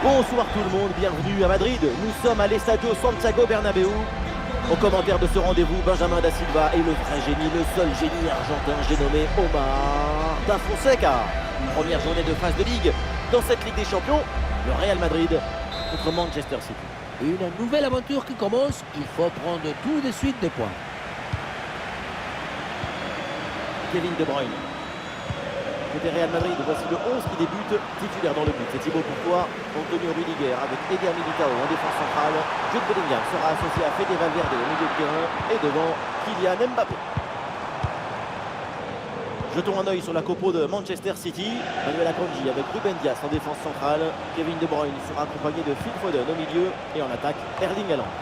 Bonsoir tout le monde, bienvenue à Madrid. Nous sommes à l'Estadio Santiago Bernabéu. Au commentaire de ce rendez-vous, Benjamin da Silva et le vrai génie, le seul génie argentin, j'ai nommé Omar da Fonseca. Première journée de phase de Ligue. Dans cette Ligue des Champions, le Real Madrid contre Manchester City. Une nouvelle aventure qui commence, il faut prendre tout de suite des points. Kevin De Bruyne. Côté Real Madrid, voici le 11 qui débute titulaire dans le but. C'est Thibaut Courtois, Antonio Rüdiger avec Eder Militao en défense centrale. Jude Bellingham sera associé à Fede Valverde au milieu de terrain et devant Kylian Mbappé. Jetons un œil sur la compo de Manchester City. Manuel Akanji avec Ruben Dias en défense centrale. Kevin De Bruyne sera accompagné de Phil Foden au milieu et en attaque Erling Haaland.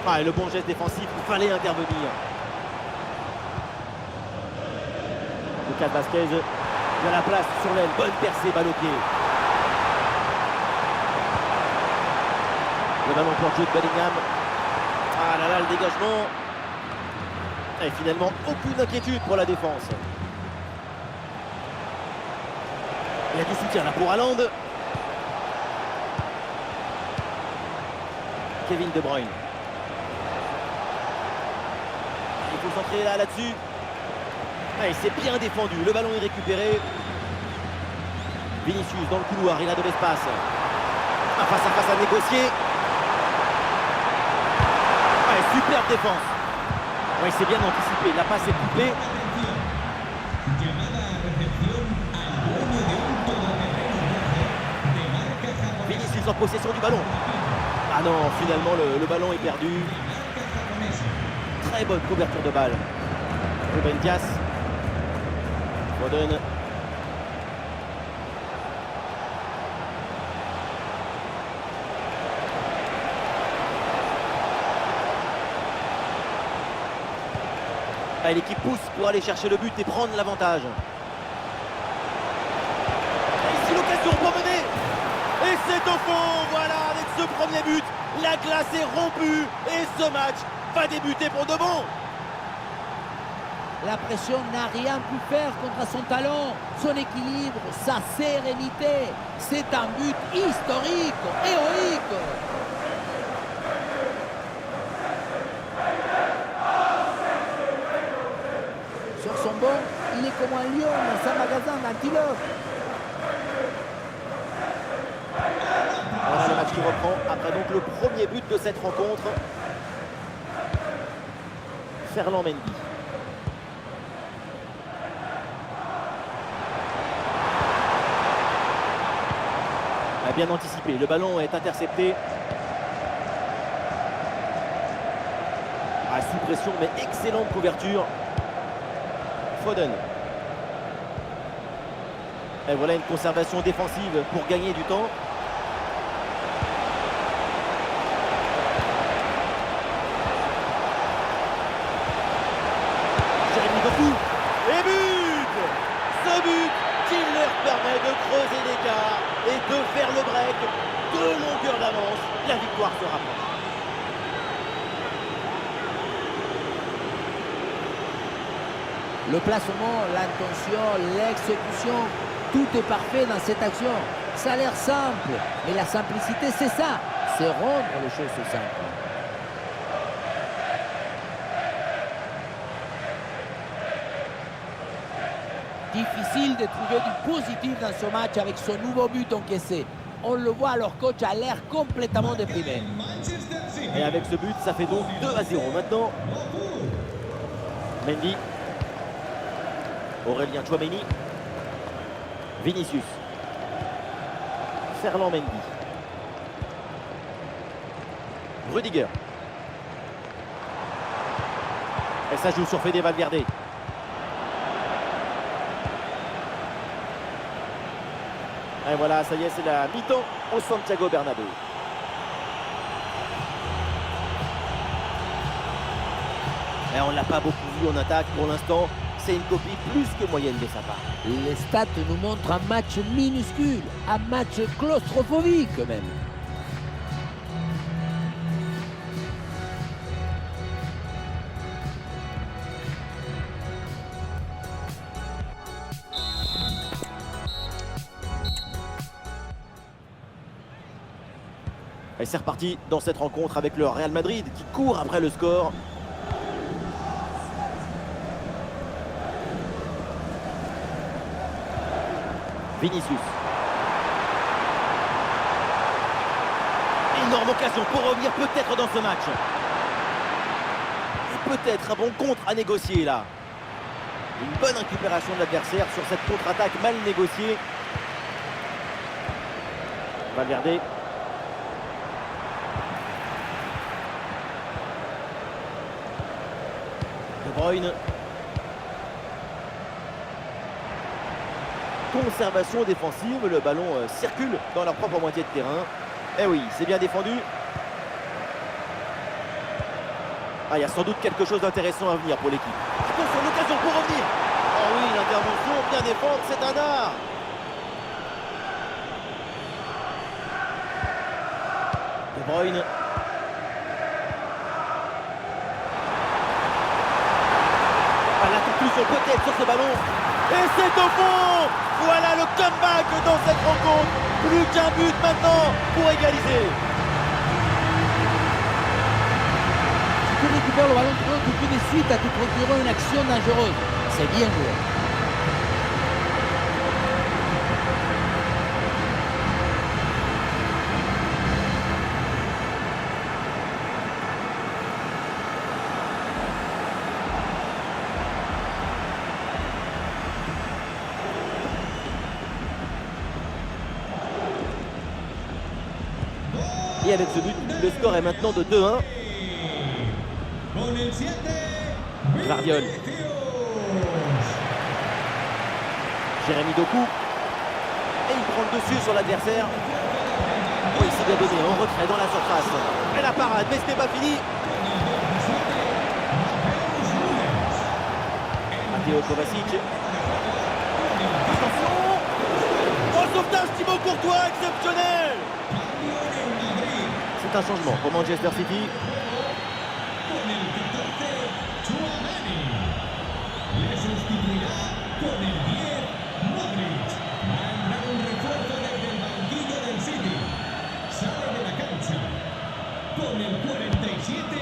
Et le bon geste défensif, il fallait intervenir. Lucas Vazquez de la place sur l'aile, bonne percée, balle au pied. Le ballon pour Jude Bellingham. Ah là là, le dégagement. Et finalement, aucune inquiétude pour la défense. Il y a du soutien là pour Haaland. Kevin De Bruyne. Il faut s'entrer là-dessus. Et c'est bien défendu, le ballon est récupéré. Vinicius dans le couloir, il a de l'espace. Face à face à négocier. Superbe défense. C'est bien anticipé, la passe est coupée. Vinicius en possession du ballon. Ah non, finalement le ballon est perdu. Très bonne couverture de balle. Ruben Dias. Foden. L'équipe pousse pour aller chercher le but et prendre l'avantage. Ici l'occasion pour mener. Et c'est au fond. Voilà, avec ce premier but, la glace est rompue et ce match va débuter pour de bon. La pression n'a rien pu faire contre son talent, son équilibre, sa sérénité. C'est un but historique, héroïque. Sur son banc, il est comme un lion dans un magasin d'antilope. Voilà le match qui reprend après donc le premier but de cette rencontre. Ferland Mendy. Bien anticipé, le ballon est intercepté. Sous pression, mais excellente couverture. Foden. Et voilà une conservation défensive pour gagner du temps. Jérémy Doku. Et but! Ce but qui leur permet de creuser l'écart et de faire le break. 2 longueurs d'avance, la victoire se rapproche. Le placement, l'intention, l'exécution, tout est parfait dans cette action. Ça a l'air simple, mais la simplicité c'est ça, c'est rendre les choses simples. Difficile de trouver du positif dans ce match avec ce nouveau but encaissé. On le voit, leur coach a l'air complètement déprimé. Et avec ce but, ça fait donc 2-0 maintenant. Mendy. Aurélien Tchouaméni. Vinicius. Ferland Mendy. Rüdiger. Et ça joue sur Fede Valverde. Et voilà, ça y est, c'est la mi-temps au Santiago Bernabéu. Et on ne l'a pas beaucoup vu en attaque pour l'instant. C'est une copie plus que moyenne de sa part. Les stats nous montrent un match minuscule, un match claustrophobique même. Et c'est reparti dans cette rencontre avec le Real Madrid qui court après le score. Vinicius. Énorme occasion pour revenir peut-être dans ce match. Et peut-être un bon contre à négocier là. Une bonne récupération de l'adversaire sur cette contre-attaque mal négociée. Valverde. De Bruyne. Conservation défensive, le ballon circule dans leur propre moitié de terrain. Eh oui, c'est bien défendu. Ah, il y a sans doute quelque chose d'intéressant à venir pour l'équipe. Attention, l'occasion pour revenir. Oh oui, l'intervention, bien défendre, c'est un art. De Bruyne. Ah, la conclusion peut-être sur ce ballon. Et c'est au fond. Voilà le comeback dans cette rencontre. Plus qu'un but maintenant pour égaliser. Si tu récupères le ballon, tu peux de suite à te procurer une action dangereuse. C'est bien joué. Et avec ce but, le score est maintenant de 2-1. Guardiola. Jérémy Doku. Et il prend le dessus sur l'adversaire. Oh, il s'est bien donné en retrait dans la surface. Et la parade, mais ce n'est pas fini. Matteo Kovacic. Attention. Oh, sauvetage Thibaut Courtois, exceptionnel. C'est un changement pour Manchester City.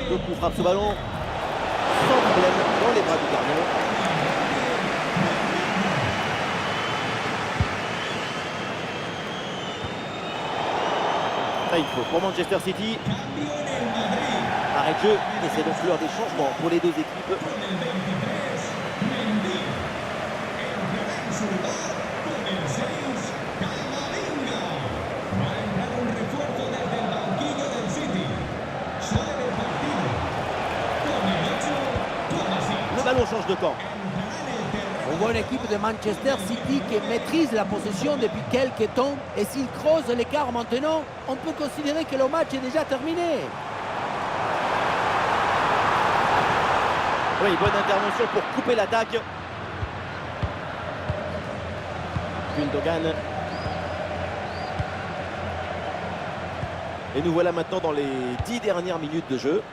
Le coup frappe ce ballon sans problème dans les bras du gardien. Là, il faut pour Manchester City. Arrêt de jeu et c'est donc l'heure des changements pour les deux équipes. Le ballon change de camp. On voit une équipe de Manchester City qui maîtrise la possession depuis quelques temps. Et s'il creuse l'écart maintenant, on peut considérer que le match est déjà terminé. Oui, bonne intervention pour couper l'attaque. Gundogan. Et nous voilà maintenant dans les 10 dernières minutes de jeu.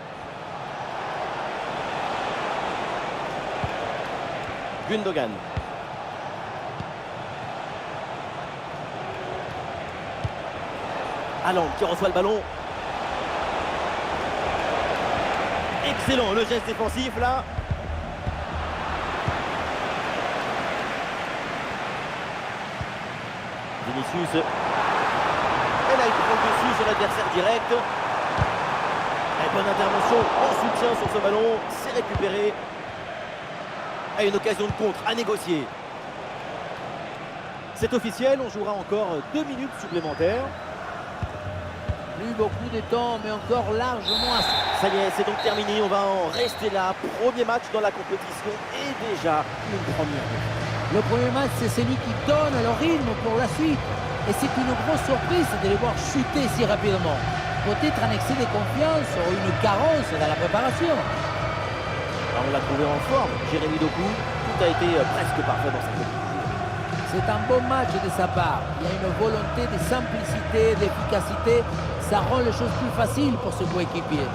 Gundogan. Haaland qui reçoit le ballon. Excellent le geste défensif là. Vinicius. Et là il prend le dessus sur l'adversaire direct. Et bonne intervention en soutien sur ce ballon. C'est récupéré. Et une occasion de contre à négocier. C'est officiel, on jouera encore 2 minutes supplémentaires. Plus beaucoup de temps, mais encore largement assez. Ça y est, c'est donc terminé, on va en rester là. Premier match dans la compétition et déjà une première. Le premier match, c'est celui qui donne le rythme pour la suite. Et c'est une grosse surprise de les voir chuter si rapidement. Peut-être un excès de confiance ou une carence dans la préparation. Alors on l'a trouvé en forme, Jérémy Doku. Tout a été presque parfait dans cette compétition. C'est un bon match de sa part. Il y a une volonté de simplicité, d'efficacité. Ça rend les choses plus faciles pour ce coéquipier.